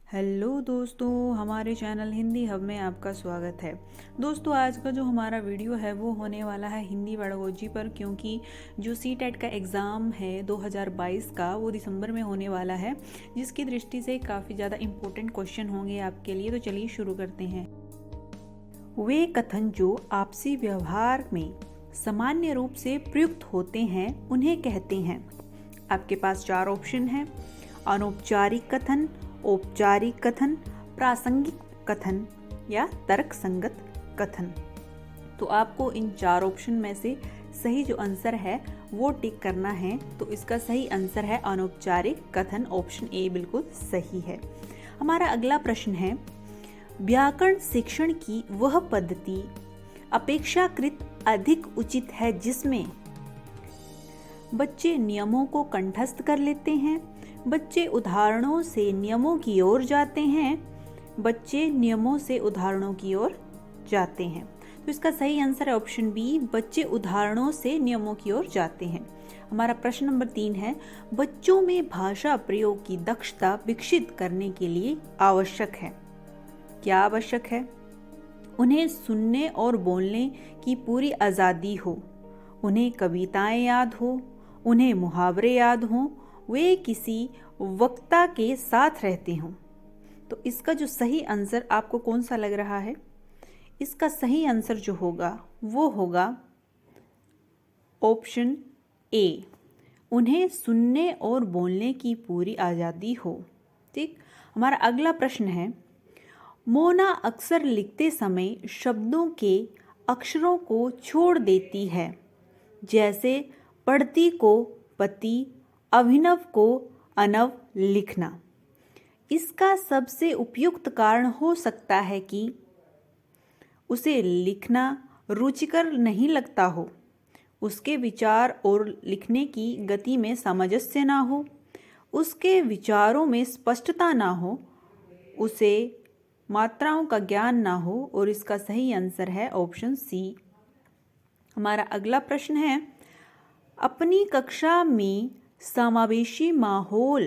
Hello दोस्तों, हमारे channel Hindi hub में आपका स्वागत है। दोस्तों, आज का जो हमारा वीडियो है वो होने वाला है हिंदी पेडागोजी पर, क्योंकि जो सीटेट का एग्ज़ाम है 2022 का वो दिसंबर में होने वाला है, जिसकी दृष्टि से काफ़ी ज़्यादा इम्पोर्टेंट क्वेश्चन होंगे आपके लिए। तो चलिए शुरू करते हैं। वे कथन जो आपसी व्यवहार में सामान्य रूप से प्रयुक्त होते हैं उन्हें कहते हैं। आपके पास 4 ऑप्शन हैं: अनौपचारिक कथन, औपचारिक कथन, प्रासंगिक कथन या तर्कसंगत कथन। तो आपको इन 4 ऑप्शन में से सही जो आंसर है वो टिक करना है। तो इसका सही आंसर है अनौपचारिक कथन, ऑप्शन ए बिल्कुल सही है। हमारा अगला प्रश्न है, व्याकरण शिक्षण की वह पद्धति अपेक्षाकृत अधिक उचित है जिसमें बच्चे नियमों को कंठस्थ कर लेते हैं, बच्चे उदाहरणों से नियमों की ओर जाते हैं, बच्चे नियमों से उदाहरणों की ओर जाते हैं। तो इसका सही आंसर है ऑप्शन बी, बच्चे उदाहरणों से नियमों की ओर जाते हैं। हमारा प्रश्न नंबर 3 है, बच्चों में भाषा प्रयोग की दक्षता विकसित करने के लिए आवश्यक है। क्या आवश्यक है? उन्हें सुनने और बोलने की पूरी आज़ादी हो, उन्हें कविताएं याद हो, उन्हें मुहावरे याद हों, वे किसी वक्ता के साथ रहते हों। तो इसका जो सही आंसर आपको कौन सा लग रहा है? इसका सही आंसर जो होगा वो होगा ऑप्शन ए, उन्हें सुनने और बोलने की पूरी आज़ादी हो। ठीक। हमारा अगला प्रश्न है, मोना अक्सर लिखते समय शब्दों के अक्षरों को छोड़ देती है, जैसे पढ़ती को पति, अभिनव को अनव लिखना। इसका सबसे उपयुक्त कारण हो सकता है कि उसे लिखना रुचिकर नहीं लगता हो, उसके विचार और लिखने की गति में सामंजस्य ना हो, उसके विचारों में स्पष्टता ना हो, उसे मात्राओं का ज्ञान ना हो। और इसका सही आंसर है ऑप्शन सी। हमारा अगला प्रश्न है, अपनी कक्षा में समावेशी माहौल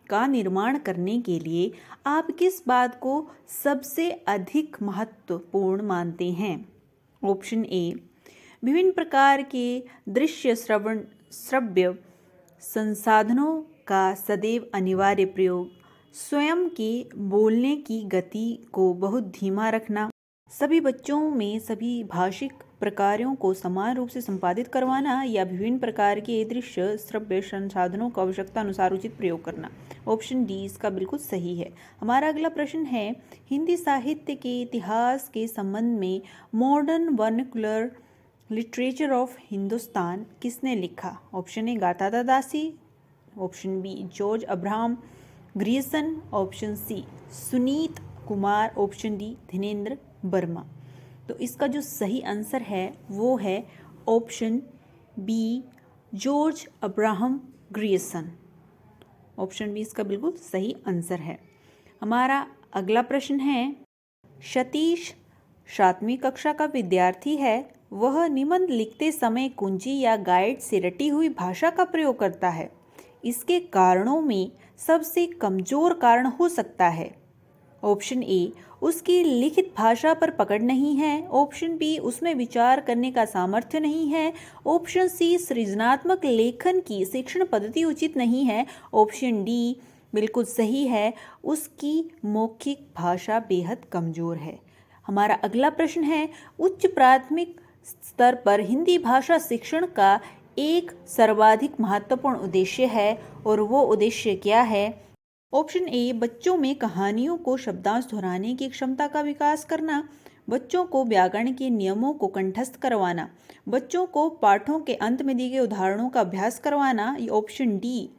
का निर्माण करने के लिए आप किस बात को सबसे अधिक महत्वपूर्ण मानते हैं? ऑप्शन ए, विभिन्न प्रकार के दृश्य श्रव्य संसाधनों का सदैव अनिवार्य प्रयोग, स्वयं के बोलने की गति को बहुत धीमा रखना, सभी बच्चों में सभी भाषिक प्रकारों को समान रूप से संपादित करवाना, या विभिन्न प्रकार के दृश्य श्रव्य संसाधनों का आवश्यकता अनुसार उचित प्रयोग करना। ऑप्शन डी इसका बिल्कुल सही है। हमारा अगला प्रश्न है, हिंदी साहित्य के इतिहास के संबंध में modern vernacular literature of Hindustan किसने लिखा? ऑप्शन ए, गाथा दासी, option B, George Abraham Grierson, option C, Sunit Kumar, option D, Dhirendra Verma. तो इसका जो सही आंसर है वो है option B, George Abraham Grierson. Option B इसका बिल्कुल सही आंसर है। हमारा अगला प्रश्न है, सतीश 7वीं कक्षा का विद्यार्थी है, वह निबंध लिखते समय कुंजी या गाइड से रटी हुई भाषा का प्रयोग करता है। इसके कारणों में सबसे कमजोर कारण हो सकता है। ऑप्शन ए, उसकी लिखित भाषा पर पकड़ नहीं है, ऑप्शन बी, उसमें विचार करने का सामर्थ्य नहीं है, ऑप्शन सी, सृजनात्मक लेखन की शिक्षण पद्धति उचित नहीं है, ऑप्शन डी बिल्कुल सही है, उसकी मौखिक भाषा बेहद कमजोर है। हमारा अगला प्रश्न है, उच्च प्राथमिक स्तर पर हिंदी भाषा शिक्षण का एक सर्वाधिक महत्वपूर्ण उद्देश्य है, और वो उद्देश्य क्या है? ऑप्शन ए, बच्चों में कहानियों को शब्दांश दोहराने की क्षमता का विकास करना, बच्चों को व्याकरण के नियमों को कंठस्थ करवाना, बच्चों को पाठों के अंत में दिए गए उदाहरणों का अभ्यास करवाना, या ऑप्शन डी,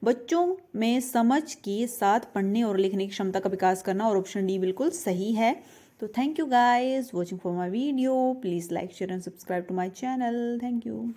बच्चों में समझ के साथ पढ़ने और लिखने की क्षमता का विकास करना। और ऑप्शन डी बिल्कुल सही है। तो thank you guys watching for my video. Please like, share and subscribe to my channel. Thank you.